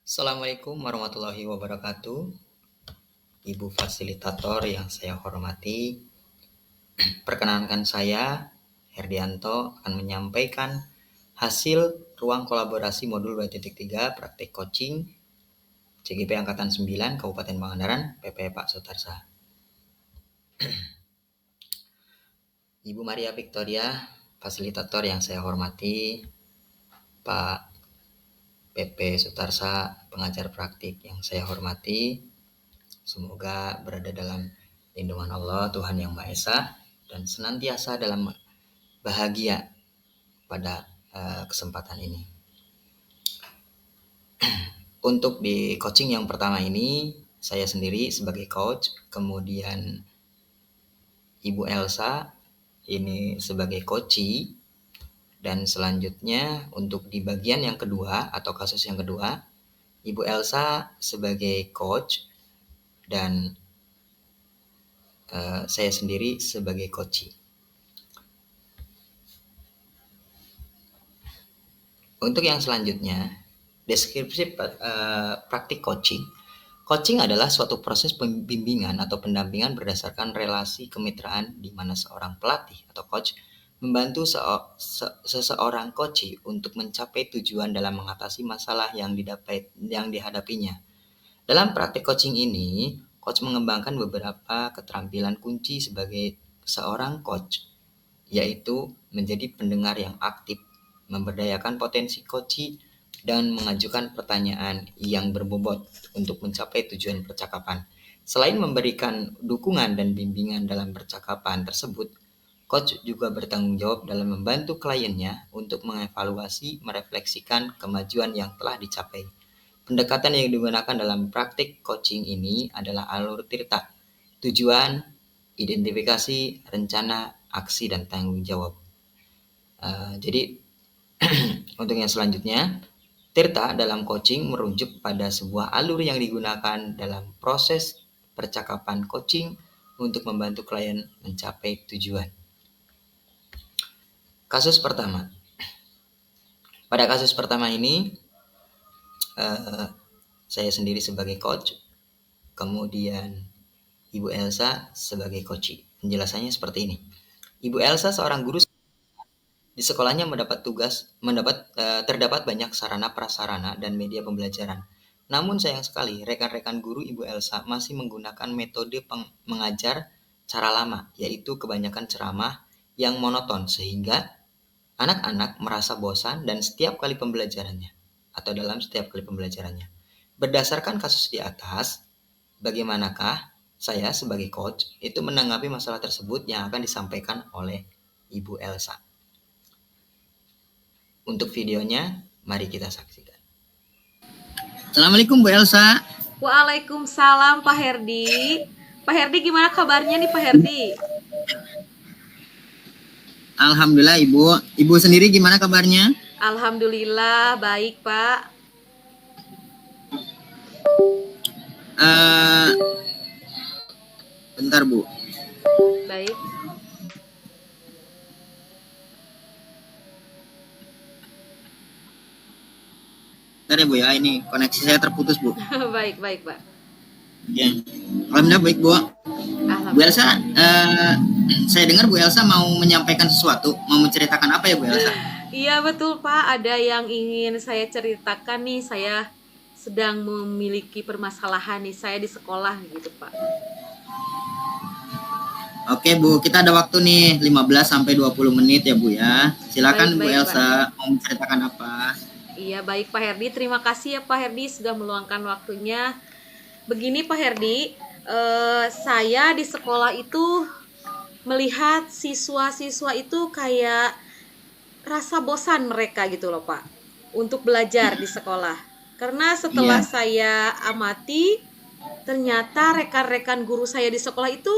Assalamualaikum warahmatullahi wabarakatuh. Ibu fasilitator yang saya hormati, perkenankan saya Herdianto akan menyampaikan hasil ruang kolaborasi modul 2.3 praktik coaching CGP Angkatan 9 Kabupaten Pangandaran PP Pak Sutarsa. Ibu Maria Victoria, fasilitator yang saya hormati, Pak PP Sutarsa, pengajar praktik yang saya hormati, semoga berada dalam lindungan Allah, Tuhan Yang Maha Esa, dan senantiasa dalam bahagia pada kesempatan ini. Untuk di coaching yang pertama ini, saya sendiri sebagai coach, kemudian Ibu Elsa ini sebagai coachee, dan selanjutnya untuk di bagian yang kedua atau kasus yang kedua, Ibu Elsa sebagai coach dan saya sendiri sebagai coachee. Untuk yang selanjutnya, deskripsi praktik coaching. Coaching adalah suatu proses pembimbingan atau pendampingan berdasarkan relasi kemitraan di mana seorang pelatih atau coach membantu seseorang coachee untuk mencapai tujuan dalam mengatasi masalah yang dihadapinya. Dalam praktik coaching ini, coach mengembangkan beberapa keterampilan kunci sebagai seorang coach, yaitu menjadi pendengar yang aktif, memberdayakan potensi coachee, dan mengajukan pertanyaan yang berbobot untuk mencapai tujuan percakapan. Selain memberikan dukungan dan bimbingan dalam percakapan tersebut, coach juga bertanggung jawab dalam membantu kliennya untuk mengevaluasi, merefleksikan kemajuan yang telah dicapai. Pendekatan yang digunakan dalam praktik coaching ini adalah alur tirta, tujuan, identifikasi, rencana, aksi, dan tanggung jawab. Jadi untuk yang selanjutnya, tirta dalam coaching merujuk pada sebuah alur yang digunakan dalam proses percakapan coaching untuk membantu klien mencapai tujuan. Kasus pertama. Pada kasus pertama ini, saya sendiri sebagai coach, kemudian Ibu Elsa sebagai coachee. Penjelasannya seperti ini. Ibu Elsa seorang guru di sekolahnya terdapat banyak sarana prasarana dan media pembelajaran. Namun sayang sekali, rekan-rekan guru Ibu Elsa masih menggunakan metode mengajar cara lama, yaitu kebanyakan ceramah yang monoton sehingga anak-anak merasa bosan dan setiap kali pembelajarannya. Berdasarkan kasus di atas, bagaimanakah saya sebagai coach itu menanggapi masalah tersebut yang akan disampaikan oleh Ibu Elsa. Untuk videonya, mari kita saksikan. Assalamualaikum Bu Elsa. Waalaikumsalam Pak Herdi. Pak Herdi gimana kabarnya nih Pak Herdi? Alhamdulillah Ibu. Ibu sendiri gimana kabarnya? Alhamdulillah baik Pak. Bentar Bu. Baik. Bentar ya Bu ya, ini koneksi saya terputus Bu. Baik Pak. Ya, alhamdulillah baik Bu. Bu Elsa, saya dengar Bu Elsa mau menyampaikan sesuatu, mau menceritakan apa ya Bu Elsa? Iya betul Pak, ada yang ingin saya ceritakan nih, saya sedang memiliki permasalahan nih, saya di sekolah gitu Pak. Oke Bu, kita ada waktu nih 15-20 menit ya Bu ya. Silakan Bu Elsa, mau menceritakan apa? Iya baik Pak Herdi, terima kasih ya Pak Herdi sudah meluangkan waktunya. Begini Pak Herdi, saya di sekolah itu melihat siswa-siswa itu kayak rasa bosan mereka gitu loh Pak untuk belajar di sekolah. Karena setelah saya amati, ternyata rekan-rekan guru saya di sekolah itu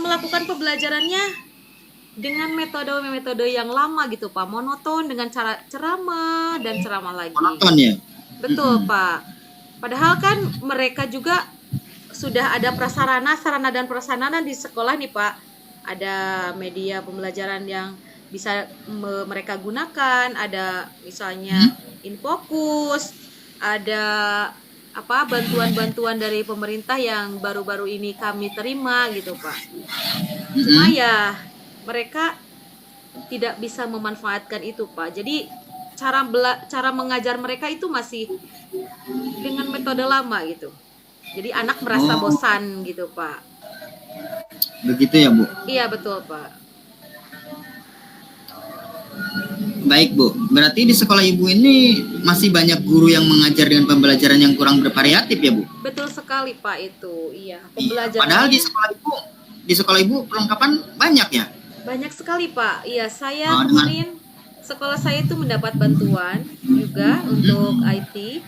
melakukan pembelajarannya dengan metode-metode yang lama gitu Pak, monoton dengan cara ceramah dan ceramah lagi. Monoton ya? Betul Pak. Padahal kan mereka juga sudah ada sarana dan prasarana di sekolah nih Pak. Ada media pembelajaran yang bisa mereka gunakan, ada misalnya Infocus, ada apa bantuan-bantuan dari pemerintah yang baru-baru ini kami terima gitu Pak. Cuma Mm-mm. ya mereka tidak bisa memanfaatkan itu Pak. Jadi cara mengajar mereka itu masih dengan metode lama gitu. Jadi anak merasa Oh, bosan gitu Pak. begitu ya, Bu. Iya betul Pak. Baik, Bu. Berarti di sekolah Ibu ini masih banyak guru yang mengajar dengan pembelajaran yang kurang bervariatif ya, Bu? Betul sekali Pak itu. Iya, Iya. Padahal pembelajarannya di sekolah Ibu perlengkapan banyak ya. banyak sekali Pak. Iya, saya Oh, dengan kemarin sekolah saya itu mendapat bantuan juga untuk IT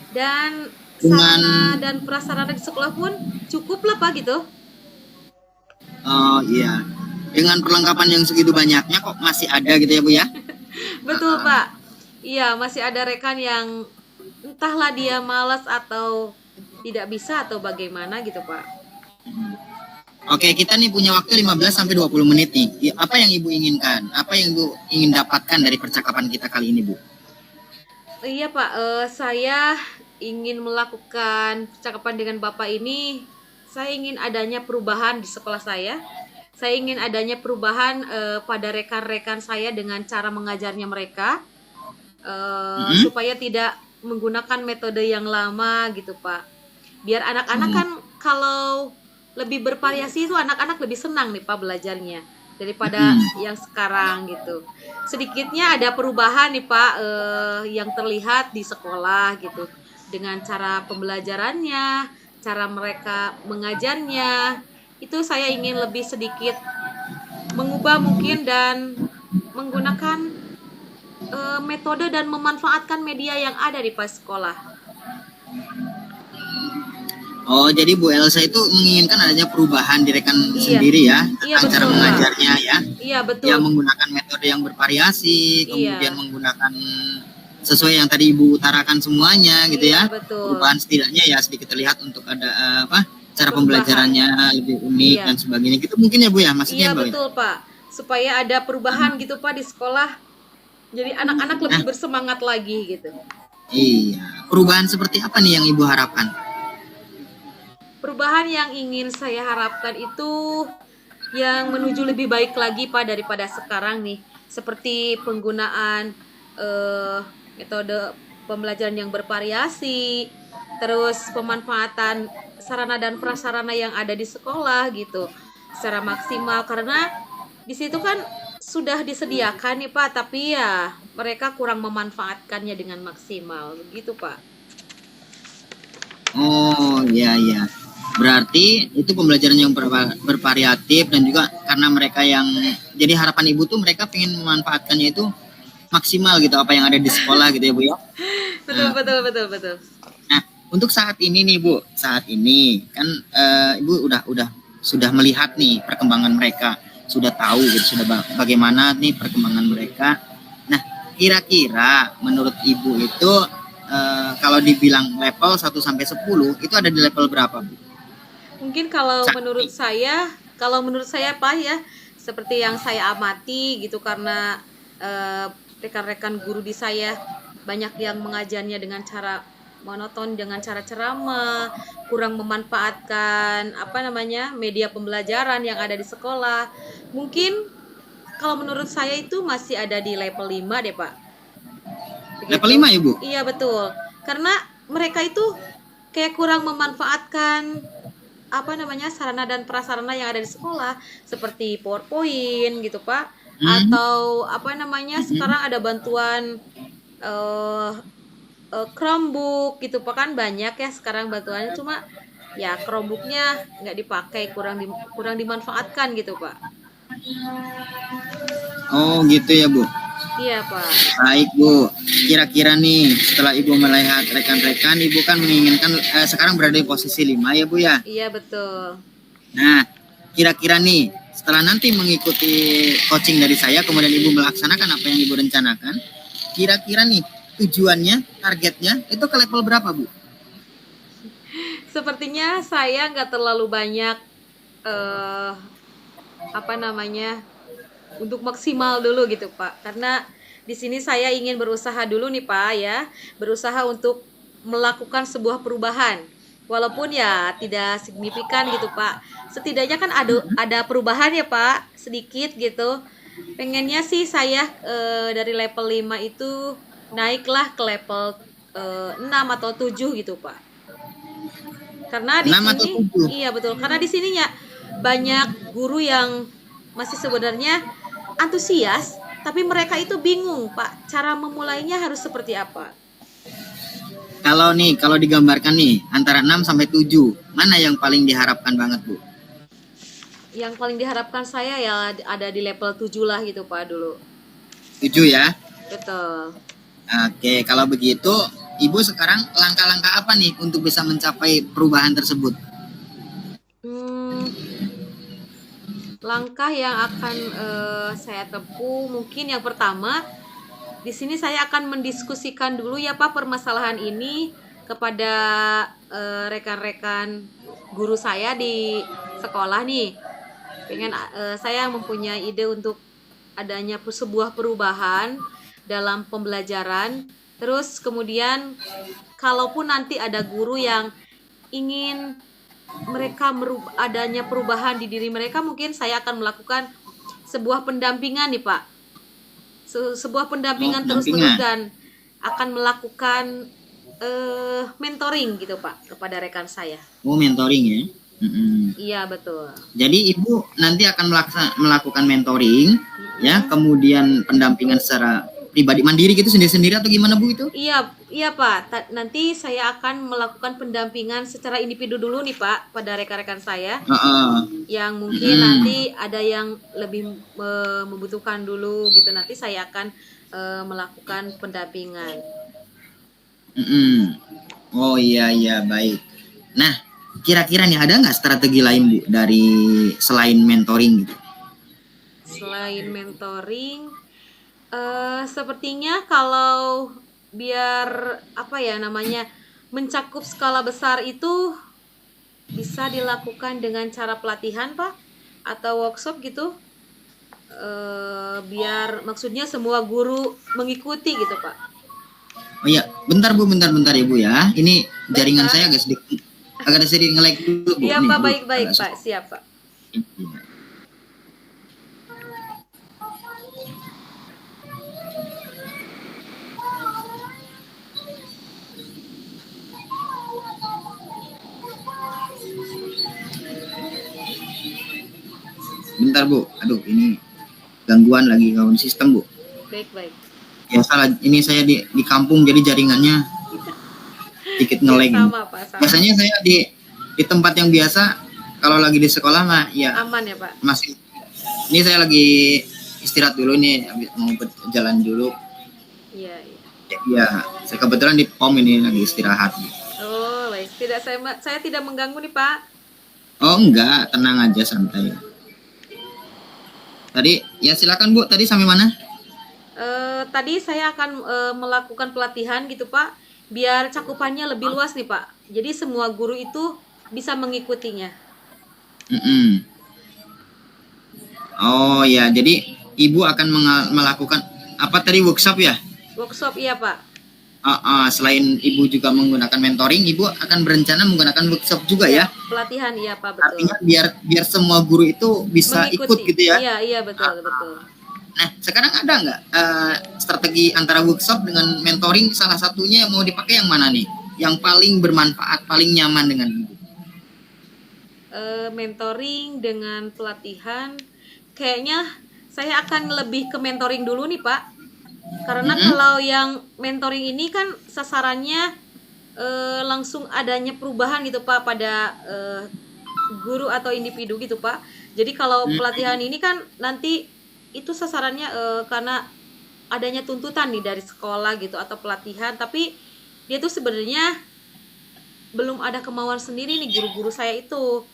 dan dengan sarana dan prasarana di sekolah pun cukup lah Pak gitu. oh iya. Dengan perlengkapan yang segitu banyaknya kok masih ada gitu ya, Bu ya? Betul Pak. Iya, masih ada rekan yang entahlah dia malas atau tidak bisa atau bagaimana gitu Pak. Oke, kita nih punya waktu 15 sampai 20 menit nih. Apa yang Ibu inginkan? Apa yang Ibu ingin dapatkan dari percakapan kita kali ini, Bu? Iya Pak, saya ingin melakukan percakapan dengan Bapak ini. Saya ingin adanya perubahan di sekolah saya. Saya ingin adanya perubahan pada rekan-rekan saya dengan cara mengajarnya mereka, Mm-mm. supaya tidak menggunakan metode yang lama gitu Pak. Biar anak-anak kan kalau lebih bervariasi itu anak-anak lebih senang nih Pak belajarnya daripada Mm-mm. yang sekarang gitu. Sedikitnya ada perubahan nih Pak yang terlihat di sekolah gitu dengan cara pembelajarannya, cara mereka mengajarnya. Itu saya ingin lebih sedikit mengubah mungkin dan menggunakan metode dan memanfaatkan media yang ada di pas sekolah. Oh, jadi Bu Elsa itu menginginkan adanya perubahan di rekan Iya, sendiri ya, iya tentang cara betul Pak. mengajarnya ya. Iya Ya betul. menggunakan metode yang bervariasi, kemudian Iya, menggunakan sesuai yang tadi Ibu utarakan semuanya gitu iya ya. betul. Perubahan setidaknya ya sedikit terlihat untuk ada cara Perubahan. pembelajarannya lebih unik Iya. dan sebagainya. Gitu mungkin ya Bu ya, maksudnya Iya Bu ya. betul Pak. Supaya ada perubahan gitu Pak di sekolah. Jadi anak-anak Nah, lebih bersemangat lagi gitu. iya. Perubahan seperti apa nih yang Ibu harapkan? Perubahan yang ingin saya harapkan itu yang menuju lebih baik lagi Pak daripada sekarang nih. Seperti penggunaan eh, metode pembelajaran yang bervariasi, terus pemanfaatan sarana dan prasarana yang ada di sekolah gitu secara maksimal karena di situ kan sudah disediakan nih Pak, tapi ya mereka kurang memanfaatkannya dengan maksimal begitu Pak. Oh, iya iya. Berarti itu pembelajaran yang bervariatif dan juga karena mereka yang jadi harapan Ibu tuh mereka pengen memanfaatkannya itu maksimal gitu apa yang ada di sekolah gitu ya Bu ya. Betul Nah, betul betul betul. nah, untuk saat ini nih Bu, saat ini kan Ibu udah sudah melihat nih perkembangan mereka, sudah tahu gitu sudah bagaimana nih perkembangan mereka. Nah, kira-kira menurut Ibu itu kalau dibilang level 1 sampai 10 itu ada di level berapa Bu? Mungkin Saat ini. kalau menurut saya Pak ya, seperti yang saya amati gitu karena rekan-rekan guru di saya banyak yang mengajarnya dengan cara monoton dengan cara ceramah, kurang memanfaatkan apa namanya media pembelajaran yang ada di sekolah. Mungkin kalau menurut saya itu masih ada di level 5 deh Pak. Level Begitu. 5 ya Bu? Iya betul. Karena mereka itu kayak kurang memanfaatkan apa namanya sarana dan prasarana yang ada di sekolah seperti PowerPoint gitu Pak Hmm. atau apa namanya sekarang ada bantuan eh Chromebook gitu Pak kan banyak ya sekarang bantuannya cuma ya Chromebooknya nggak dipakai kurang dimanfaatkan gitu Pak. Oh gitu ya Bu. Iya Pak. Baik Bu, kira-kira nih setelah Ibu melihat rekan-rekan, Ibu kan menginginkan sekarang berada di posisi 5 ya Bu ya. Iya betul. Nah, kira-kira nih setelah nanti mengikuti coaching dari saya, kemudian Ibu melaksanakan apa yang Ibu rencanakan, kira-kira nih tujuannya, targetnya itu ke level berapa Bu? Sepertinya saya nggak terlalu banyak eh apa namanya untuk maksimal dulu gitu Pak karena di sini saya ingin berusaha dulu nih Pak ya berusaha untuk melakukan sebuah perubahan. Walaupun ya tidak signifikan gitu, Pak. Setidaknya kan ada perubahan ya, Pak, sedikit gitu. Pengennya sih saya dari level 5 itu naiklah ke level 6 atau 7 gitu, Pak. Karena di 6 atau sini 7? iya betul. Karena di sininya banyak guru yang masih sebenarnya antusias, tapi mereka itu bingung, Pak, cara memulainya harus seperti apa. Kalau digambarkan nih antara 6 sampai 7, mana yang paling diharapkan banget, Bu? Yang paling diharapkan saya ya ada di level 7 lah gitu, Pak, dulu. 7 ya. Betul. Oke, kalau begitu Ibu sekarang langkah-langkah apa nih untuk bisa mencapai perubahan tersebut? Langkah yang akan saya tempuh mungkin yang pertama, di sini saya akan mendiskusikan dulu ya, Pak, permasalahan ini kepada rekan-rekan guru saya di sekolah nih. Saya mempunyai ide untuk adanya sebuah perubahan dalam pembelajaran. Terus kemudian kalaupun nanti ada guru yang ingin adanya perubahan di diri mereka, mungkin saya akan melakukan sebuah pendampingan nih, Pak. Sebuah pendampingan terus-menerus dan akan melakukan mentoring gitu, Pak, kepada rekan saya. Oh, mentoring ya. Iya, betul. Jadi Ibu nanti akan melakukan mentoring ya, kemudian pendampingan secara pribadi mandiri gitu, sendiri-sendiri atau gimana, Bu, itu? Iya Pak. Nanti saya akan melakukan pendampingan secara individu dulu nih, Pak, pada rekan-rekan saya. Yang mungkin nanti ada yang lebih membutuhkan dulu gitu. Nanti saya akan melakukan pendampingan. Oh iya baik. Nah, kira-kira nih ada nggak strategi lain, Bu, dari selain mentoring gitu? Selain mentoring, sepertinya kalau biar mencakup skala besar itu bisa dilakukan dengan cara pelatihan, Pak, atau workshop gitu. Biar maksudnya semua guru mengikuti gitu, Pak. Oh iya, bentar Ibu ya. Ini jaringan saya agak sedikit nge-lag dulu, Bu. Iya, Pak, baik Pak, siap, Pak. Bentar, Bu. Aduh, ini gangguan lagi kawan sistem, Bu. Baik. Ya salah, ini saya di kampung jadi jaringannya sedikit nge-lag. Sama, Pak. Biasanya saya di tempat yang biasa, kalau lagi di sekolah mah ya aman ya, Pak. Masih. Ini saya lagi istirahat dulu nih, mau jalan dulu. Iya. Ya, saya kebetulan di POM ini lagi istirahat. Oh, baik. Saya tidak mengganggu nih, Pak. Oh, enggak, tenang aja, santai. Tadi ya silakan, Bu. Tadi sampai mana? Tadi saya akan melakukan pelatihan gitu, Pak, biar cakupannya lebih luas nih, Pak. Jadi semua guru itu bisa mengikutinya. Oh ya, jadi Ibu akan melakukan apa tadi, workshop ya? Workshop, iya, Pak. Selain Ibu juga menggunakan mentoring, Ibu akan berencana menggunakan workshop juga ya? Pelatihan, iya, Pak, betul. Artinya biar semua guru itu bisa ikut gitu ya? Iya, betul. Nah, sekarang ada nggak strategi antara workshop dengan mentoring, salah satunya yang mau dipakai yang mana nih? Yang paling bermanfaat, paling nyaman dengan Ibu? Mentoring dengan pelatihan, kayaknya saya akan lebih ke mentoring dulu nih, Pak. Karena kalau yang mentoring ini kan sasarannya langsung adanya perubahan gitu, Pak, pada guru atau individu gitu, Pak. Jadi kalau pelatihan ini kan nanti itu sasarannya karena adanya tuntutan nih dari sekolah gitu atau pelatihan, tapi dia tuh sebenarnya belum ada kemauan sendiri nih guru-guru saya itu.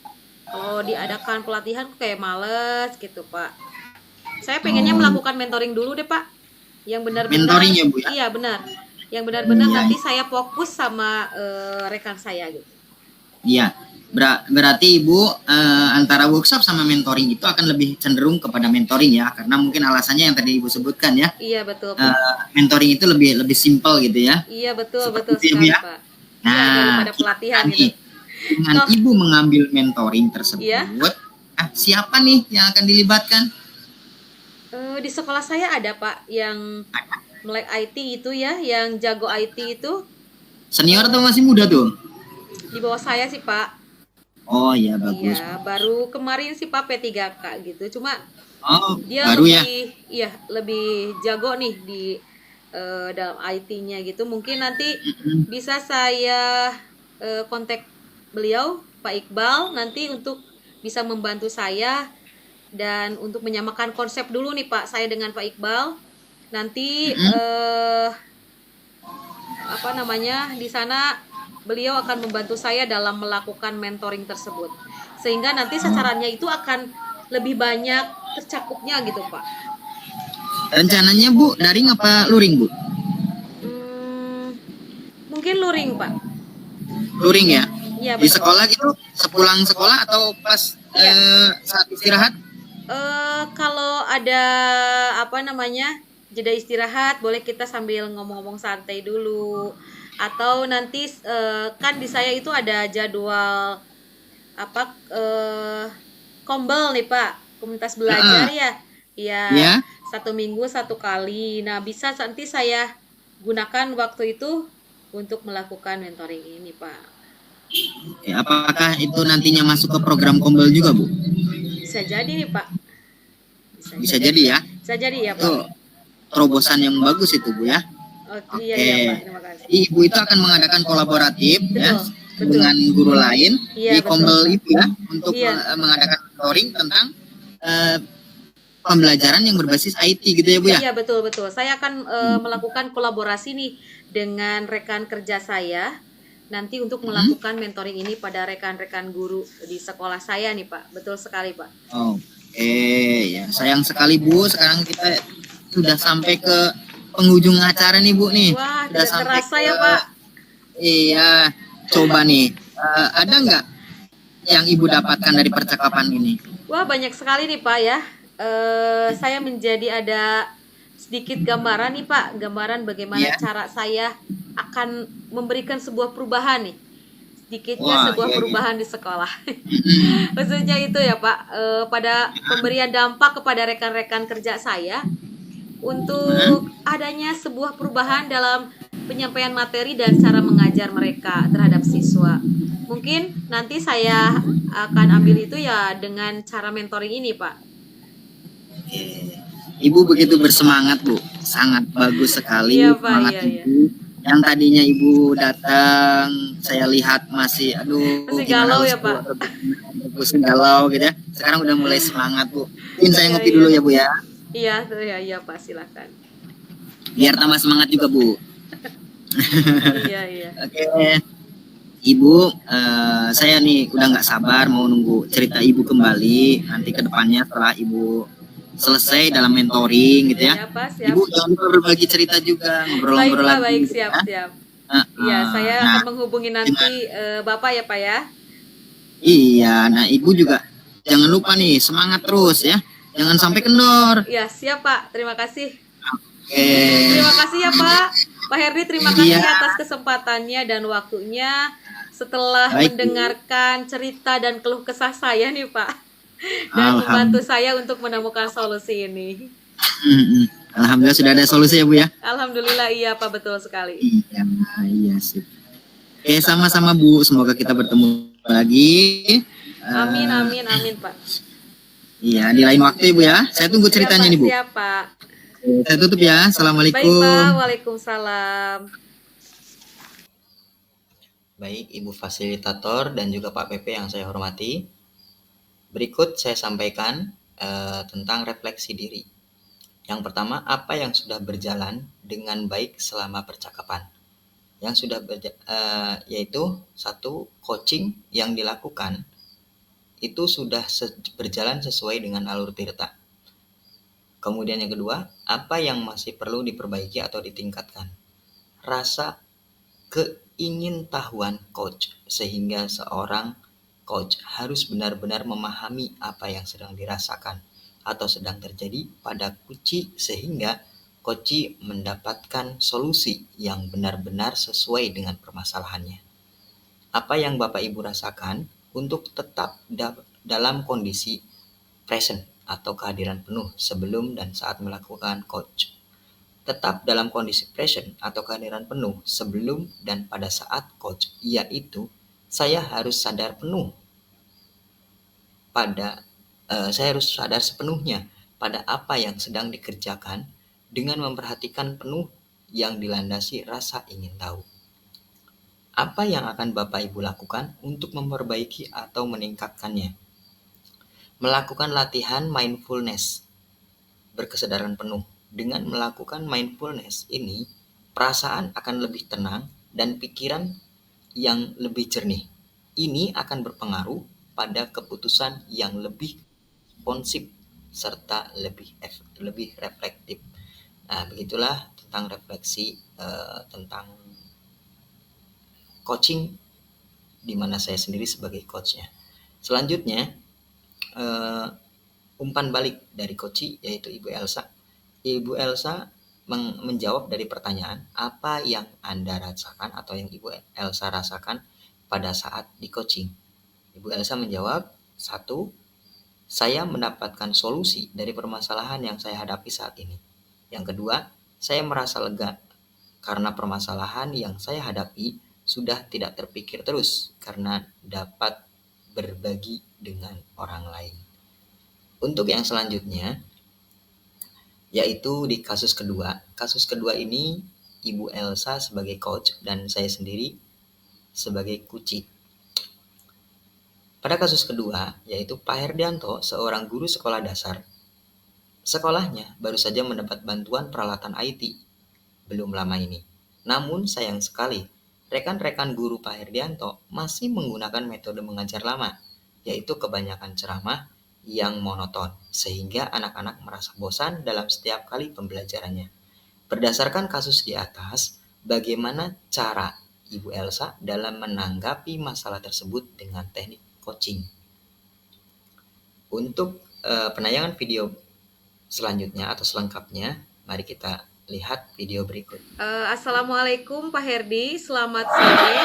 Kalau diadakan pelatihan kayak males gitu, Pak. Saya pengennya melakukan mentoring dulu deh, Pak. Yang benar-benar mentoring ya, Bu ya? Iya, benar. Yang benar-benar nanti saya fokus sama rekan saya gitu. Iya. Berarti Ibu antara workshop sama mentoring itu akan lebih cenderung kepada mentoring ya, karena mungkin alasannya yang tadi Ibu sebutkan ya. Iya, betul. Mentoring itu lebih simpel gitu ya. Iya, betul Seperti sekali, ya? Pak. Iya, daripada Nah, pelatihan nih, gitu. dengan Kalau Ibu mengambil mentoring tersebut, iya, siapa nih yang akan dilibatkan? di sekolah saya ada Pak yang melek IT itu ya, yang jago IT itu Senior eh, atau masih muda tuh? di bawah saya sih Pak. Oh iya, bagus. Iya, baru kemarin sih Pak P3K gitu. Cuma Oh, dia baru ya? lebih jago nih di dalam IT-nya gitu. Mungkin nanti Mm-mm. bisa saya kontak beliau Pak Iqbal nanti untuk bisa membantu saya dan untuk menyamakan konsep dulu nih Pak saya dengan Pak Iqbal. Nanti Mm-mm. apa namanya di sana beliau akan membantu saya dalam melakukan mentoring tersebut sehingga nanti sasarannya itu akan lebih banyak tercakupnya gitu Pak. Rencananya Bu, daring apa luring Bu? Hmm, mungkin luring Pak. Luring ya? Iya Di betul. sekolah gitu, sepulang sekolah atau pas Iya. saat istirahat? Kalau ada apa namanya jeda istirahat boleh kita sambil ngomong-ngomong santai dulu atau nanti kan di saya itu ada jadwal apa kombel nih Pak komunitas belajar Heeh. ya ya Ya. 1 minggu 1 kali. Nah bisa nanti saya gunakan waktu itu untuk melakukan mentoring ini Pak. Apakah itu nantinya masuk ke program Kombel juga Bu? Bisa jadi nih Pak. Bisa jadi ya? Bisa jadi ya Itu Pak. terobosan yang bagus itu Bu ya. Oke, Oke. iya Pak, terima kasih. Ibu itu akan mengadakan kolaboratif ya Betul, betul. dengan guru lain Iya di betul. Kombel itu ya untuk Iya. mengadakan mentoring tentang pembelajaran yang berbasis IT gitu ya Bu ya. Iya betul betul. Saya akan melakukan kolaborasi nih dengan rekan kerja saya nanti untuk melakukan mentoring ini pada rekan-rekan guru di sekolah saya nih Pak. Betul sekali Pak. Oke, ya sayang sekali Bu, sekarang kita sudah sampai ke penghujung acara nih Bu nih. Wah, Sudah tidak sampai terasa ya Pak. Iya, coba nih, ada nggak yang Ibu dapatkan dari percakapan ini? Wah, banyak sekali nih Pak ya. Saya menjadi ada sedikit gambaran nih Pak, gambaran bagaimana Iya. cara saya akan memberikan sebuah perubahan nih. Sedikitnya Wah, sebuah iya, perubahan di sekolah. Khususnya itu ya Pak, pada pemberian dampak kepada rekan-rekan kerja saya untuk adanya sebuah perubahan dalam penyampaian materi dan cara mengajar mereka terhadap siswa. Mungkin nanti saya akan ambil itu ya dengan cara mentoring ini Pak. Oke. Ibu begitu bersemangat Bu, sangat bagus sekali Iya Pak, semangat iya. Ibu. Yang tadinya Ibu datang, saya lihat masih Masih gimana galau Bu, ya Pak. masih galau gitu ya. Sekarang udah mulai semangat Bu. Mungkin saya Iya, ngopi iya. dulu ya Bu ya. Iya Pak, silakan. Biar tambah semangat juga Bu. Iya. Oke, Ibu, saya nih udah nggak sabar mau nunggu cerita Ibu kembali nanti ke depannya setelah Ibu selesai dalam mentoring gitu ya. Iya Pak, siap. Ibu jangan lupa berbagi cerita juga, Baik ngobrol-ngobrol Pak, lagi. baik, gitu siap. ya. Iya, saya Nah, akan menghubungi nanti Bapak ya Pak ya. iya, nah Ibu juga jangan lupa nih semangat terus ya, jangan sampai kendor. Iya, siap Pak. Terima kasih. Oke. Terima kasih ya Pak. Pak Herdi, terima kasih Iya. atas kesempatannya dan waktunya setelah Baik, Bu. mendengarkan cerita dan keluh kesah saya nih Pak. Dan membantu saya untuk menemukan solusi ini. Alhamdulillah sudah ada solusi ya Bu ya. Alhamdulillah iya Pak, betul sekali. Iya sih. Oke, sama-sama Bu, semoga kita bertemu lagi. Amin Pak. Iya, di lain waktu Ibu ya. Saya tunggu ceritanya nih Bu. Siap Pak. Saya tutup ya. Assalamualaikum. Baik Pak, waalaikumsalam. Baik, Ibu Fasilitator dan juga Pak PP yang saya hormati. Berikut saya sampaikan tentang refleksi diri. Yang pertama, apa yang sudah berjalan dengan baik selama percakapan. Yang sudah yaitu 1, coaching yang dilakukan itu sudah berjalan sesuai dengan alur tirta. Kemudian yang kedua, apa yang masih perlu diperbaiki atau ditingkatkan. Rasa keingintahuan coach, sehingga seorang coach harus benar-benar memahami apa yang sedang dirasakan atau sedang terjadi pada coach, sehingga coach mendapatkan solusi yang benar-benar sesuai dengan permasalahannya. apa yang Bapak Ibu rasakan untuk tetap dalam kondisi present atau kehadiran penuh sebelum dan saat melakukan coach. Tetap dalam kondisi present atau kehadiran penuh sebelum dan pada saat coach, yaitu saya harus sadar penuh saya harus sadar sepenuhnya pada apa yang sedang dikerjakan dengan memperhatikan penuh yang dilandasi rasa ingin tahu. Apa yang akan Bapak Ibu lakukan untuk memperbaiki atau meningkatkannya? Melakukan latihan mindfulness, berkesadaran penuh. Dengan melakukan mindfulness ini, perasaan akan lebih tenang dan pikiran yang lebih jernih. Ini akan berpengaruh pada keputusan yang lebih responsif serta lebih reflektif. Nah, begitulah tentang refleksi tentang coaching di mana saya sendiri sebagai coachnya. Selanjutnya umpan balik dari coach yaitu Ibu Elsa. Ibu Elsa menjawab dari pertanyaan apa yang Anda rasakan atau yang Ibu Elsa rasakan pada saat di coaching. Ibu Elsa menjawab, 1. Saya mendapatkan solusi dari permasalahan yang saya hadapi saat ini. Yang kedua, saya merasa lega karena permasalahan yang saya hadapi sudah tidak terpikir terus karena dapat berbagi dengan orang lain. Untuk yang selanjutnya, yaitu di kasus kedua. Kasus kedua ini Ibu Elsa sebagai coach dan saya sendiri sebagai kuci. Pada kasus kedua, yaitu Pak Herdianto, seorang guru sekolah dasar. Sekolahnya baru saja mendapat bantuan peralatan IT belum lama ini. Namun sayang sekali, rekan-rekan guru Pak Herdianto masih menggunakan metode mengajar lama, yaitu kebanyakan ceramah yang monoton, sehingga anak-anak merasa bosan dalam setiap kali pembelajarannya. Berdasarkan kasus di atas, bagaimana cara Ibu Elsa dalam menanggapi masalah tersebut dengan teknik coaching? Untuk penayangan video selanjutnya atau selengkapnya, mari kita lihat video berikut. Assalamualaikum Pak Herdi, selamat sore.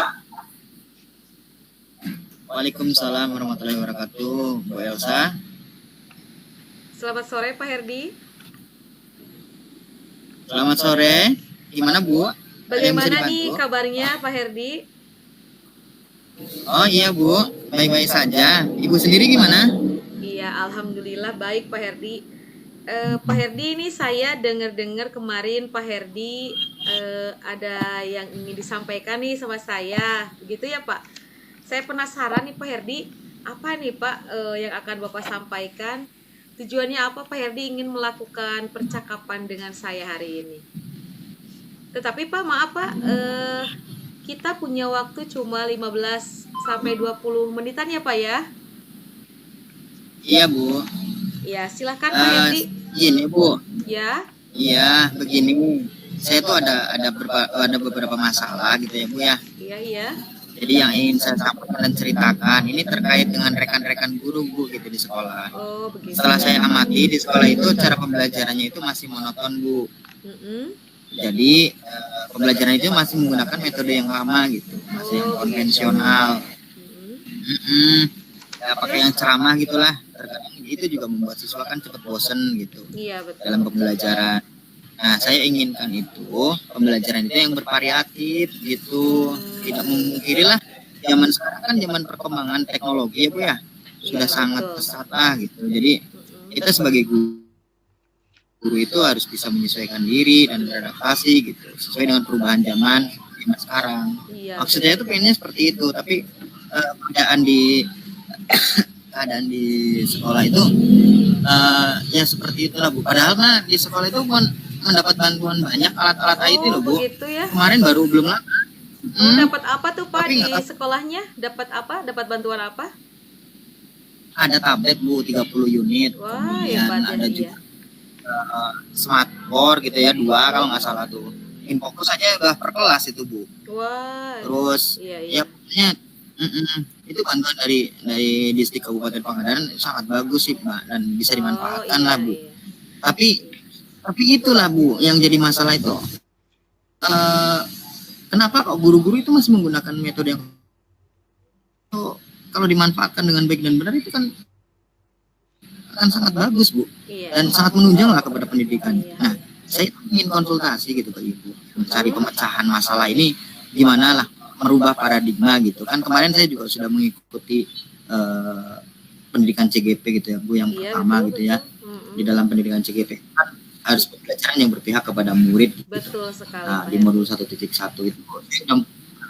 Waalaikumsalam warahmatullahi wabarakatuh, Bu Elsa. Selamat sore Pak Herdi. Selamat sore. Gimana Bu? Bagaimana nih kabarnya Pak Herdi? Oh iya Bu, baik-baik saja. Ibu sendiri gimana? Iya, alhamdulillah baik Pak Herdi. Pak Herdi, ini saya dengar-dengar kemarin Pak Herdi ada yang ingin disampaikan nih sama saya, begitu ya Pak? Saya penasaran nih Pak Herdi, apa nih Pak yang akan Bapak sampaikan? Tujuannya apa Pak Herdi ingin melakukan percakapan dengan saya hari ini? Tetapi Pak, maaf Pak, kita punya waktu cuma 15 sampai 20 menitan ya Pak ya? Iya Bu. Ya, silakan Pak Herdi. Gini Bu. Ya. Iya, begini. Saya tuh ada beberapa masalah gitu ya Bu ya. Iya, iya. Jadi yang ingin saya sampaikan dan ceritakan ini terkait dengan rekan-rekan guru Bu gitu di sekolah. Oh, begitu. Setelah saya amati di sekolah itu cara pembelajarannya itu masih monoton Bu. Jadi pembelajaran itu masih menggunakan metode yang lama gitu, masih yang konvensional. Ya, pakai yang ceramah gitulah. Terkadang itu juga membuat siswa kan cepat bosen gitu. Iya, betul. Dalam pembelajaran. Nah, saya inginkan itu pembelajaran itu yang bervariatif gitu. Tidak memungkiri lah, zaman sekarang kan zaman perkembangan teknologi ya Bu ya. Sudah sangat pesat lah gitu. Jadi kita sebagai guru itu harus bisa menyesuaikan diri dan beradaptasi gitu sesuai dengan perubahan zaman sekarang. Iya, maksudnya itu pengennya seperti itu, tapi keadaan di sekolah itu ya seperti itulah Bu. Padahal mah di sekolah itu mendapat bantuan banyak alat-alat IT loh Bu. Begitu ya. Kemarin belum lama. Dapat apa tuh Pak di sekolahnya? Dapat apa? Dapat bantuan apa? Ada tablet Bu 30 unit. Wah, kemudian ada juga smartboard gitu ya 2 kalau nggak salah tuh. Infokus aja udah per kelas itu Bu. Wah. Terus ya pokoknya itu bantuan dari distrik Kabupaten Pangandaran sangat bagus sih Pak, dan bisa dimanfaatkan lah Bu. Tapi itulah Bu yang jadi masalah itu. Kenapa kok guru-guru itu masih menggunakan metode yang kalau dimanfaatkan dengan baik dan benar itu kan akan sangat bagus, Bu, Iya. dan sangat menunjang lah kepada pendidikan. Iya. Nah, saya ingin konsultasi gitu ke Ibu, mencari pemecahan masalah ini gimana lah, merubah paradigma gitu. Kan kemarin saya juga sudah mengikuti pendidikan CGP gitu ya, Bu, yang Iya, pertama betul, gitu ya. betul. Di dalam pendidikan CGP kan harus pembelajaran yang berpihak kepada murid gitu. Betul sekali. Nah, Pak di Herdi. modul 1.1 itu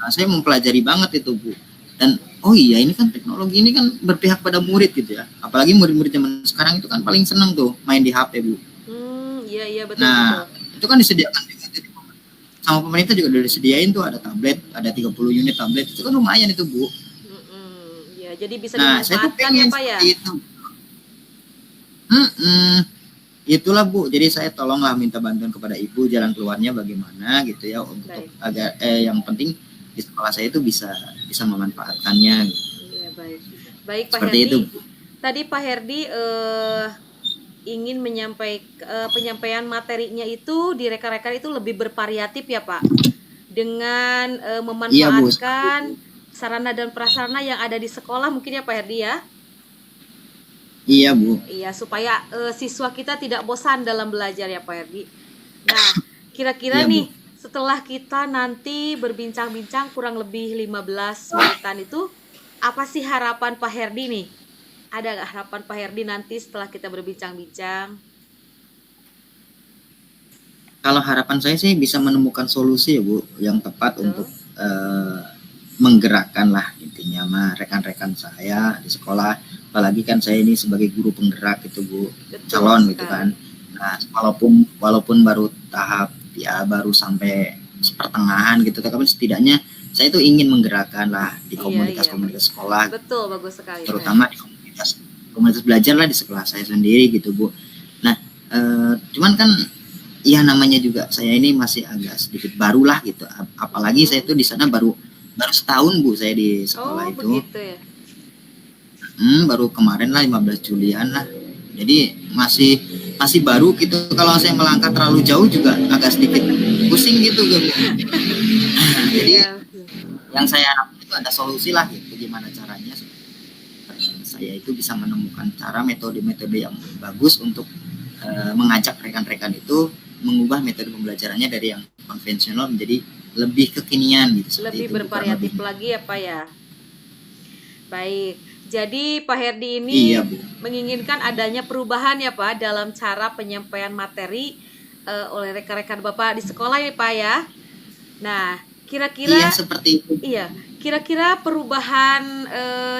saya mempelajari banget itu, Bu. Dan oh iya, ini kan teknologi ini kan berpihak pada murid gitu ya. Apalagi murid-murid zaman sekarang itu kan paling seneng tuh main di HP, Bu. Iya, iya, betul, Nah, betul. itu kan disediakan juga sama pemerintah, juga udah disediain tuh ada tablet, ada 30 unit tablet. Itu kan lumayan itu, Bu. Ya, jadi bisa Nah, saya tuh dimanfaatkan ya, pengen Pak ya. seperti itu. Itulah, Bu. Jadi saya tolonglah minta bantuan kepada Ibu, jalan keluarnya bagaimana gitu ya, untuk Baik. agar yang penting di sekolah saya itu bisa memanfaatkannya gitu. Iya, baik. Baik, Pak Seperti Herdi. itu, Bu. Tadi Pak Herdi ingin penyampaian materinya itu di rekan-rekan itu lebih bervariatif ya, Pak. Dengan memanfaatkan sarana dan prasarana yang ada di sekolah mungkin ya, Pak Herdi ya. Iya, Bu. Iya, supaya siswa kita tidak bosan dalam belajar ya, Pak Herdi. Nah, kira-kira Iya, Bu. nih setelah kita nanti berbincang-bincang kurang lebih 15 menitan itu, apa sih harapan Pak Herdi nih? Ada nggak harapan Pak Herdi nanti setelah kita berbincang-bincang? Kalau harapan saya sih bisa menemukan solusi ya, Bu, yang tepat Betul. untuk menggerakkan lah intinya mah rekan-rekan saya di sekolah. Apalagi kan saya ini sebagai guru penggerak gitu, Bu, Betul calon sekali. gitu kan. Nah, walaupun baru tahap ya baru sampai pertengahan gitu, tapi setidaknya saya itu ingin menggerakkan lah di komunitas-komunitas sekolah, Betul, bagus sekali. terutama di komunitas belajar lah di sekolah saya sendiri gitu, Bu. Nah, cuman kan ya namanya juga saya ini masih agak sedikit baru lah gitu, apalagi saya itu di sana baru setahun, Bu, saya di sekolah itu. Begitu ya. Baru kemarin lah 15 Julian lah. Jadi masih baru gitu. Kalau saya melangkah terlalu jauh juga agak sedikit pusing gitu, Bu. Jadi yang saya harapkan itu ada solusi lah gitu, gimana caranya saya itu bisa menemukan cara metode-metode yang bagus untuk mengajak rekan-rekan itu mengubah metode pembelajarannya dari yang konvensional menjadi lebih kekinian gitu. Lebih bervariatif lagi ya, Pak ya. Baik. Jadi Pak Herdi ini menginginkan adanya perubahan ya, Pak, dalam cara penyampaian materi oleh rekan-rekan Bapak di sekolah ya, Pak ya. Nah, kira-kira seperti itu. Iya, kira-kira perubahan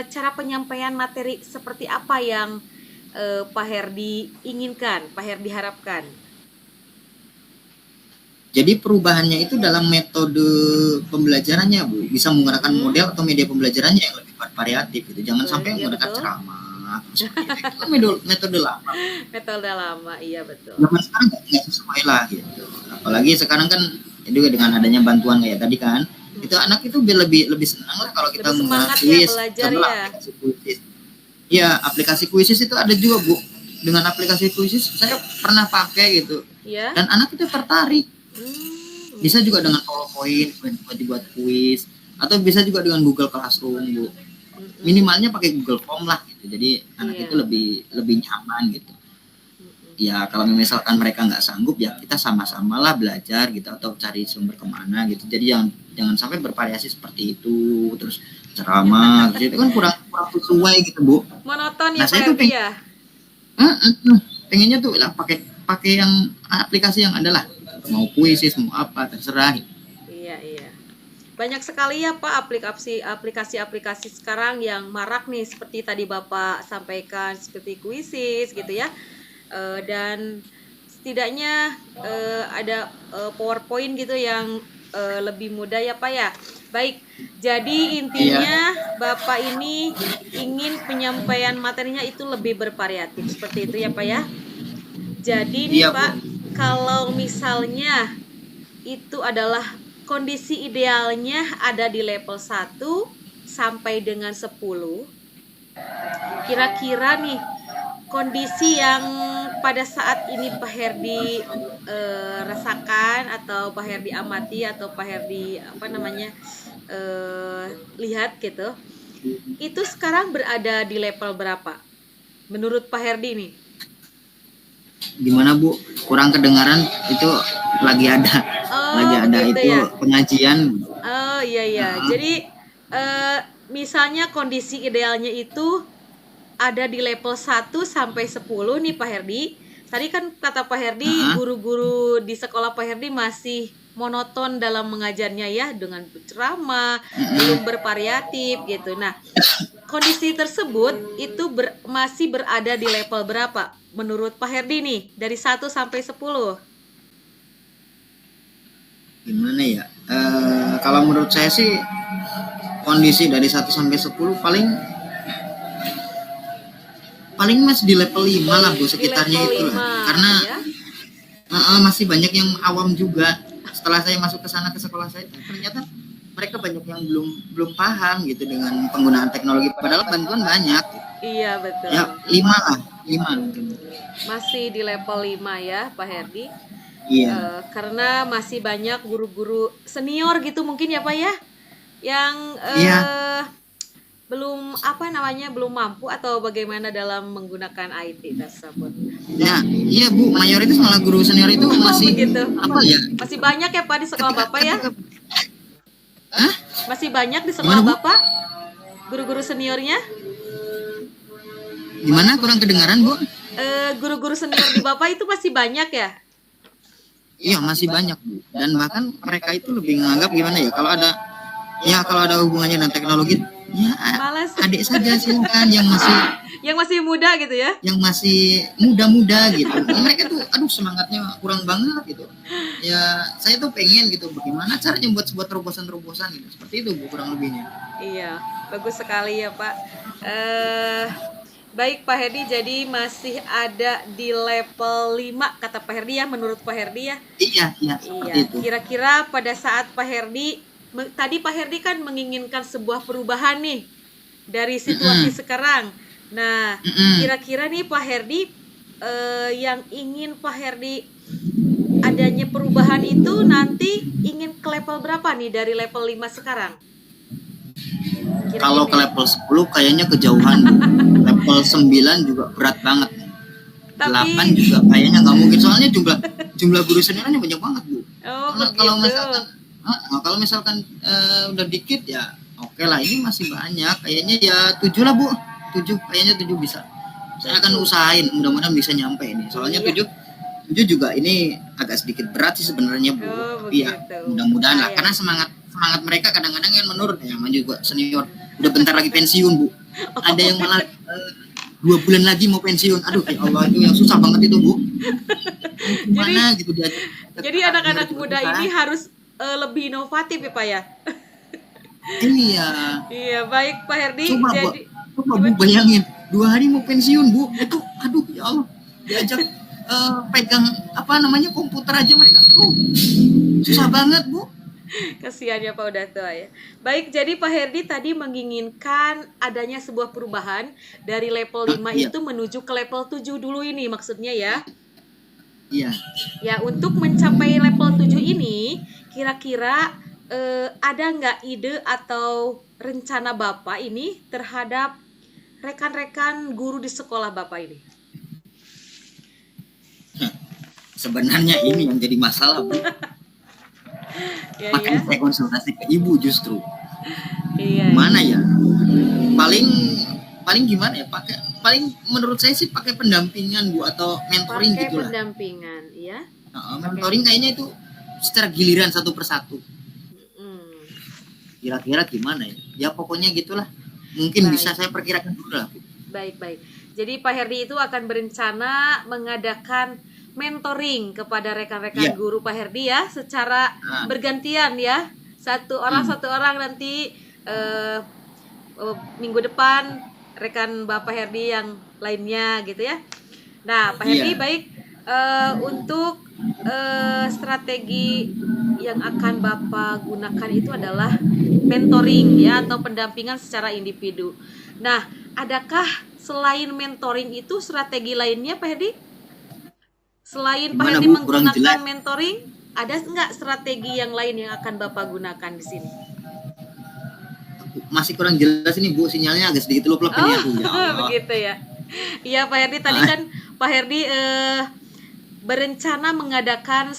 cara penyampaian materi seperti apa yang Pak Herdi inginkan, Pak Herdi harapkan? Jadi perubahannya itu dalam metode pembelajarannya, Bu. Bisa menggunakan model atau media pembelajarannya yang lebih variatif gitu. Jangan sampai menggunakan ceramah. Itu kan metode lama. Metode lama, iya betul. Zaman sekarang nggak sesuai lah gitu. Apalagi sekarang kan juga dengan adanya bantuan kayak tadi kan, itu anak itu lebih senang lah kalau kita menggunakan kuis, aplikasi kuisis. Iya, aplikasi kuisis itu ada juga, Bu. Dengan aplikasi kuisis saya pernah pakai gitu. Ya. Dan anak itu tertarik. Bisa juga dengan PowerPoint buat dibuat kuis, atau bisa juga dengan Google Classroom, Bu. Minimalnya pakai Google Form lah gitu. Jadi anak itu lebih nyaman gitu. Ya kalau misalkan mereka nggak sanggup ya kita sama-sama lah belajar gitu, atau cari sumber kemana gitu. Jadi jangan sampai bervariasi seperti itu, terus ceramah gitu. Itu kan kurang sesuai gitu, Bu. Monoton ya, Pak Herdi ya. Pengennya tuh lah pakai yang aplikasi yang ada lah, mau kuisis mau apa terserah. Iya. Banyak sekali ya, Pak, aplikasi sekarang yang marak nih, seperti tadi Bapak sampaikan, seperti kuisis gitu ya. Dan setidaknya ada PowerPoint gitu yang lebih mudah ya, Pak ya. Baik, jadi intinya Bapak ini ingin penyampaian materinya itu lebih bervariatif, seperti itu ya, Pak ya. Jadi nih, Pak, kalau misalnya itu adalah kondisi idealnya ada di level 1 sampai dengan 10, kira-kira nih kondisi yang pada saat ini Pak Herdi rasakan, atau Pak Herdi amati, atau Pak Herdi lihat gitu, itu sekarang berada di level berapa? Menurut Pak Herdi nih. Gimana Bu? Kurang kedengaran itu lagi ada lagi Oh, ada begitu itu ya. pengajian. Oh, iya iya. Nah, Jadi misalnya kondisi idealnya itu ada di level 1 sampai 10 nih Pak Herdi. Tadi kan kata Pak Herdi, nah, guru-guru di sekolah Pak Herdi masih monoton dalam mengajarnya ya, dengan berceramah, belum bervariatif gitu. Nah, kondisi tersebut itu masih berada di level berapa menurut Pak Herdi nih, dari 1 sampai 10? gimana ya? Kalau menurut saya sih kondisi dari 1 sampai 10 paling paling masih di level 5 lah Bu, Di sekitarnya level itu lah. 5 Karena ya. masih banyak yang awam juga. Setelah saya masuk ke sana ke sekolah saya, ternyata mereka banyak yang belum paham gitu dengan penggunaan teknologi. Padahal bantuan banyak. Iya, betul. Ya 5 lah, 5 mungkin. Masih di level 5 ya Pak Herdi. Iya. Karena masih banyak guru-guru senior gitu mungkin ya Pak ya, yang Iya. belum belum mampu atau bagaimana dalam menggunakan IT tersebut. Ya, iya Bu, mayoritas malah guru senior itu masih begitu. apa ya? Masih banyak ya Pak di sekolah Bapak ya? Hah? Masih banyak di sekolah Gimana, Bu? Bapak guru-guru seniornya? Gimana, kurang kedengaran Bu? Guru-guru senior di Bapak itu masih banyak ya? Iya, masih banyak Bu. Dan bahkan mereka itu lebih menganggap gimana ya, kalau ada hubungannya dengan teknologi, ya Malas. adik saja silakan yang masih muda gitu ya? yang masih muda-muda gitu. Mereka tuh aduh semangatnya kurang banget gitu. Ya saya tuh pengen gitu bagaimana caranya buat sebuah terobosan-terobosan gitu. Seperti itu Bu, kurang lebihnya. Iya, bagus sekali ya Pak. Baik Pak Herdi, jadi masih ada di level 5 kata Pak Herdi ya, menurut Pak Herdi ya. Iya, seperti itu. Kira-kira pada saat Pak Herdi tadi Pak Herdi kan menginginkan sebuah perubahan nih dari situasi sekarang. Nah, kira-kira nih Pak Herdi yang ingin Pak Herdi adanya perubahan itu nanti ingin ke level berapa nih dari level 5 sekarang? Kalau ke level 10 kayaknya kejauhan. Level 9 juga berat banget. 8 juga kayaknya nggak mungkin, soalnya jumlah guru seniornya banyak banget Bu. Kalau misalkan udah dikit ya oke lah, ini masih banyak. Kayaknya ya 7 lah Bu. 7 kayaknya 7 bisa. Saya akan usahain, mudah-mudahan bisa nyampe ini. Soalnya 7 juga ini agak sedikit berat sih sebenarnya Bu. Iya, mudah-mudahan lah. Karena semangat mereka kadang-kadang yang menurun ya, juga senior udah bentar lagi pensiun Bu. Ada yang malah 2 bulan lagi mau pensiun. Aduh ya Allah, itu yang susah banget itu Bu. Gimana gitu dia. Jadi anak-anak muda ini harus lebih inovatif ya Pak ya. Iya, baik Pak Herdi. Coba Bu bayangin 2 hari mau pensiun Bu. Itu aduh ya Allah. Diajak pegang komputer aja mereka. Susah banget Bu. Kasihan ya Pak, udah tua ya. Baik, jadi Pak Herdi tadi menginginkan adanya sebuah perubahan dari level 5 itu menuju ke level 7 dulu ini maksudnya ya. Iya. Ya, untuk mencapai level 7 ini kira-kira ada nggak ide atau rencana Bapak ini terhadap rekan-rekan guru di sekolah Bapak ini? Sebenarnya ini yang jadi masalah Bu. Makanya saya konsultasi ke Ibu justru. Mana ya? Paling gimana ya? Paling menurut saya sih pakai pendampingan Bu, atau mentoring gitu lah. Pendampingan, ya. Mentoring kayaknya itu secara giliran satu persatu. Kira-kira gimana ya? Ya pokoknya gitulah. Mungkin bisa saya perkirakan dulu lah Bu. Baik. Jadi Pak Herdi itu akan berencana mengadakan mentoring kepada rekan-rekan guru Pak Herdi ya, secara bergantian ya, satu orang nanti minggu depan rekan Bapak Herdi yang lainnya gitu ya. Nah Pak Herdi baik, untuk strategi yang akan Bapak gunakan itu adalah mentoring ya, atau pendampingan secara individu. Nah, adakah selain mentoring itu strategi lainnya Pak Herdi? Selain Pak Herdi menggunakan mentoring, ada nggak strategi yang lain yang akan Bapak gunakan di sini? masih kurang jelas ini Bu, sinyalnya agak sedikit lup-lup ini aku. Ya Allah. Begitu ya. Iya Pak Herdi, tadi kan Pak Herdi berencana mengadakan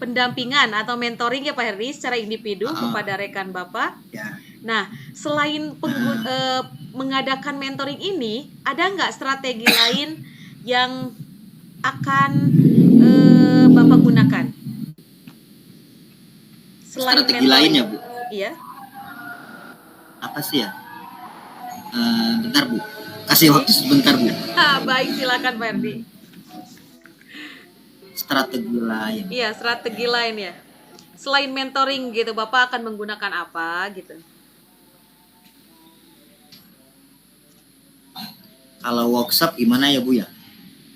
pendampingan atau mentoring ya Pak Herdi secara individu kepada rekan Bapak. Ya. Nah, selain mengadakan mentoring ini, ada nggak strategi lain yang akan Bapak gunakan? Selain Strategi lain ya Bu? Iya. Apa sih ya? Bentar Bu, kasih waktu sebentar Bu. Baik, silakan Pak Herdi. Strategi lain. Iya, strategi lain ya. Selain mentoring gitu, Bapak akan menggunakan apa gitu? Kalau workshop gimana ya Bu ya?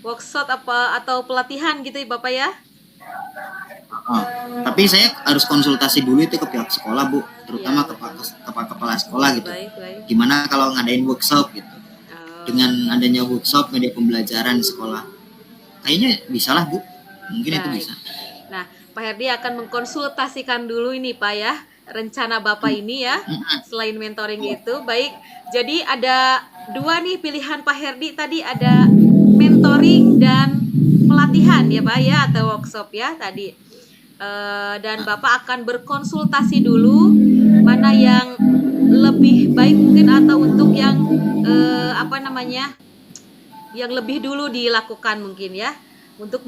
Workshop apa atau pelatihan gitu ya Bapak ya? Tapi saya harus konsultasi dulu itu ke pihak sekolah Bu, terutama ke kepala sekolah gitu. Baik. Gimana kalau ngadain workshop gitu? Dengan adanya workshop media pembelajaran di sekolah, kayaknya bisa lah Bu, mungkin itu bisa. Nah, Pak Herdi akan mengkonsultasikan dulu ini Pak ya, rencana Bapak ini ya, selain mentoring itu. Baik, jadi ada dua nih pilihan Pak Herdi tadi, ada mentoring dan pelatihan ya Pak ya, atau workshop ya tadi. Dan Bapak akan berkonsultasi dulu mana yang lebih baik mungkin atau untuk yang yang lebih dulu dilakukan mungkin ya untuk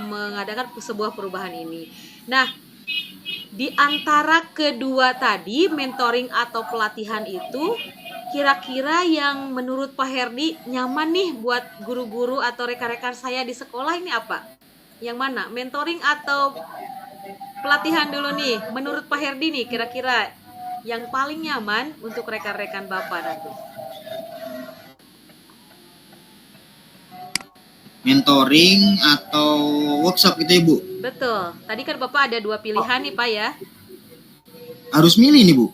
mengadakan sebuah perubahan ini. Nah, di antara kedua tadi mentoring atau pelatihan itu, kira-kira yang menurut Pak Herdi nyaman nih buat guru-guru atau rekan-rekan saya di sekolah ini apa? Yang mana? Mentoring atau pelatihan dulu nih? Menurut Pak Herdi nih kira-kira yang paling nyaman untuk rekan-rekan Bapak nanti? Mentoring atau workshop gitu ya Bu? Betul. Tadi kan Bapak ada dua pilihan nih Pak ya. Harus milih nih Bu?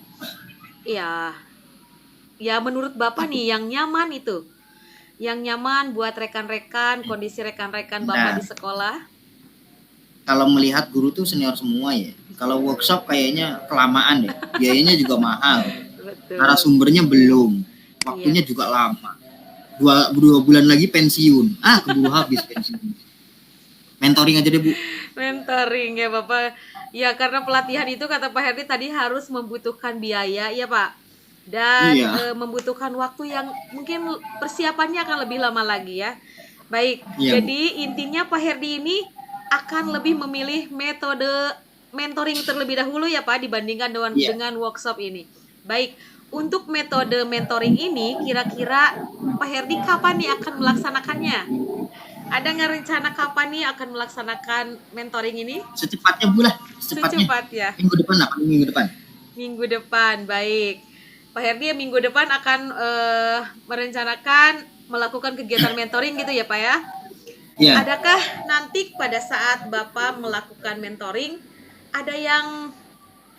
Iya. Ya menurut Bapak nih yang nyaman itu. Yang nyaman buat rekan-rekan, kondisi rekan-rekan Bapak di sekolah. Kalau melihat guru tuh senior semua ya. Kalau workshop kayaknya kelamaan ya. Biayanya juga mahal. Betul. Narasumbernya belum. Waktunya juga lama. Dua bulan lagi pensiun. Keburu habis pensiun. Mentoring aja deh Bu. Mentoring ya Bapak. Ya karena pelatihan itu kata Pak Herdi tadi harus membutuhkan biaya ya Pak. Dan membutuhkan waktu yang mungkin persiapannya akan lebih lama lagi ya. Baik, jadi intinya Pak Herdi ini akan lebih memilih metode mentoring terlebih dahulu ya Pak dibandingkan dengan workshop ini. Baik, untuk metode mentoring ini kira-kira Pak Herdi kapan nih akan melaksanakannya? Ada nggak rencana kapan nih akan melaksanakan mentoring ini? Secepatnya Bu lah, Secepatnya. Minggu depan apa? Minggu depan. Minggu depan, baik. Pak Herdi minggu depan akan merencanakan melakukan kegiatan mentoring gitu ya Pak ya? Iya. Adakah nanti pada saat Bapak melakukan mentoring ada yang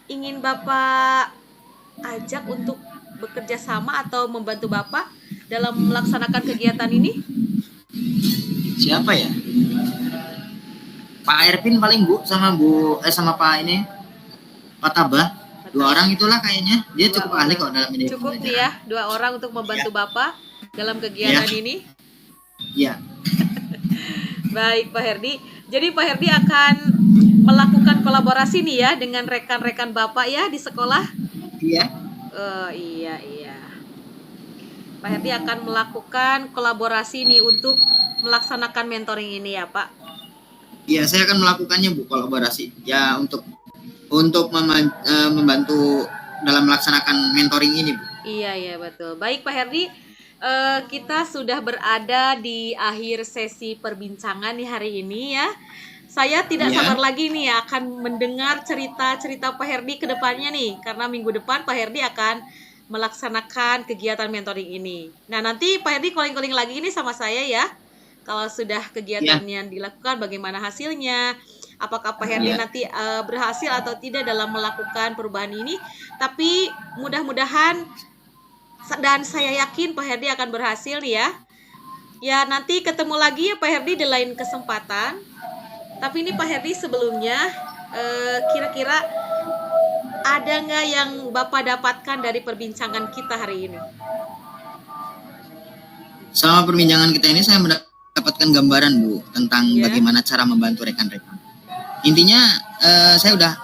ingin Bapak ajak untuk bekerja sama atau membantu Bapak dalam melaksanakan kegiatan ini? Siapa ya? Pak Ervin paling Bu sama Pak ini Pak Tabah. Dua orang itulah kayaknya. Dia cukup ahli kok dalam media Cukup nih ya, dua orang untuk membantu Bapak dalam kegiatan ini. Iya. Baik Pak Herdi. Jadi Pak Herdi akan melakukan kolaborasi nih ya dengan rekan-rekan Bapak ya di sekolah. Iya. Iya. Pak Herdi akan melakukan kolaborasi nih untuk melaksanakan mentoring ini ya Pak. Iya, saya akan melakukannya Bu, kolaborasi. Ya untuk membantu dalam melaksanakan mentoring ini Bu. Iya betul. Baik Pak Herdi, kita sudah berada di akhir sesi perbincangan di hari ini ya. Saya tidak sabar lagi nih ya akan mendengar cerita-cerita Pak Herdi ke depannya nih. Karena minggu depan Pak Herdi akan melaksanakan kegiatan mentoring ini. Nah nanti Pak Herdi calling-calling lagi ini sama saya ya. Kalau sudah kegiatan yang dilakukan bagaimana hasilnya. Apakah Pak Herdi nanti berhasil atau tidak dalam melakukan perubahan ini. Tapi mudah-mudahan dan saya yakin Pak Herdi akan berhasil ya. Ya nanti ketemu lagi ya Pak Herdi di lain kesempatan. Tapi ini Pak Herdi sebelumnya kira-kira ada nggak yang Bapak dapatkan dari perbincangan kita hari ini? Selama perbincangan kita ini saya mendapatkan gambaran Bu tentang Ya. bagaimana cara membantu rekan-rekan. Intinya saya udah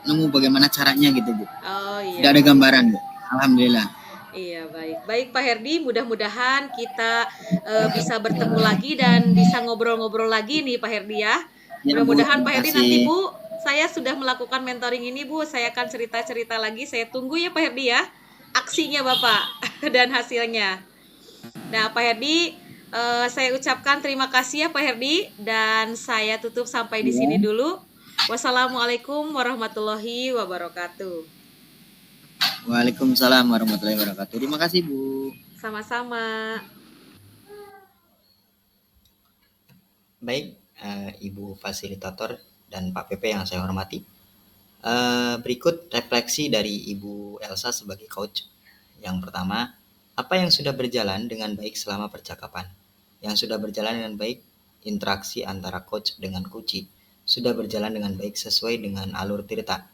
nemu bagaimana caranya gitu Bu. Oh iya. Sudah ada gambaran Bu. Alhamdulillah. Iya, baik Pak Herdi, mudah-mudahan kita bisa bertemu lagi dan bisa ngobrol-ngobrol lagi nih Pak Herdi ya. Ya, Bu, Mudah-mudahan terima Pak Herdi kasih. nanti Bu, saya sudah melakukan mentoring ini Bu, saya akan cerita-cerita lagi, saya tunggu ya Pak Herdi ya, aksinya Bapak dan hasilnya. Nah Pak Herdi, saya ucapkan terima kasih ya Pak Herdi dan saya tutup sampai di sini dulu. Wassalamualaikum warahmatullahi wabarakatuh. Waalaikumsalam warahmatullahi wabarakatuh. Terima kasih Bu. Sama-sama. Baik, Ibu Fasilitator dan Pak PP yang saya hormati. Berikut refleksi dari Ibu Elsa sebagai coach. Yang pertama, apa yang sudah berjalan dengan baik selama percakapan? Yang sudah berjalan dengan baik interaksi antara coach dengan coachee sudah berjalan dengan baik sesuai dengan alur cerita.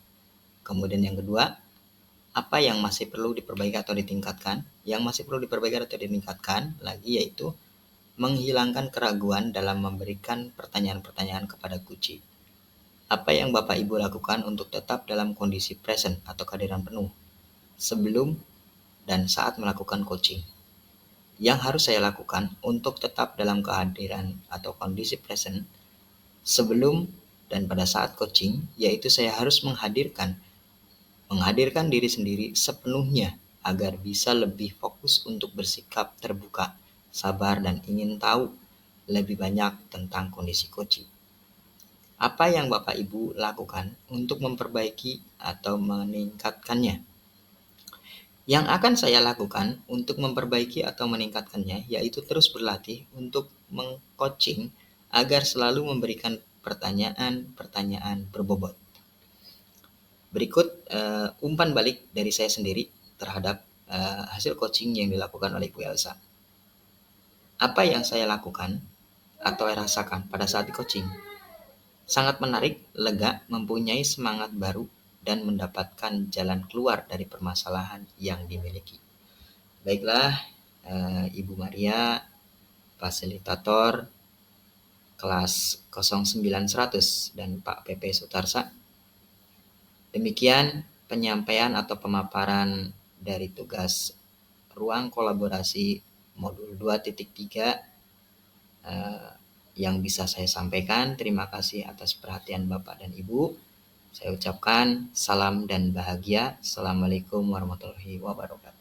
Kemudian yang kedua, apa yang masih perlu diperbaiki atau ditingkatkan? Yang masih perlu diperbaiki atau ditingkatkan lagi yaitu menghilangkan keraguan dalam memberikan pertanyaan-pertanyaan kepada coachee. Apa yang Bapak Ibu lakukan untuk tetap dalam kondisi present atau kehadiran penuh sebelum dan saat melakukan coaching? Yang harus saya lakukan untuk tetap dalam kehadiran atau kondisi present sebelum dan pada saat coaching, yaitu saya harus menghadirkan diri sendiri sepenuhnya agar bisa lebih fokus untuk bersikap terbuka, sabar, dan ingin tahu lebih banyak tentang kondisi coaching. Apa yang Bapak Ibu lakukan untuk memperbaiki atau meningkatkannya? Yang akan saya lakukan untuk memperbaiki atau meningkatkannya yaitu terus berlatih untuk meng-coaching agar selalu memberikan pertanyaan-pertanyaan berbobot. Berikut umpan balik dari saya sendiri terhadap hasil coaching yang dilakukan oleh Ibu Elsa. Apa yang saya lakukan atau rasakan pada saat di coaching? Sangat menarik, lega, mempunyai semangat baru, dan mendapatkan jalan keluar dari permasalahan yang dimiliki. Baiklah, Ibu Maria, fasilitator kelas 0900 dan Pak PP Sutarsa. Demikian penyampaian atau pemaparan dari tugas ruang kolaborasi modul 2.3 yang bisa saya sampaikan. Terima kasih atas perhatian Bapak dan Ibu. Saya ucapkan salam dan bahagia. Assalamualaikum warahmatullahi wabarakatuh.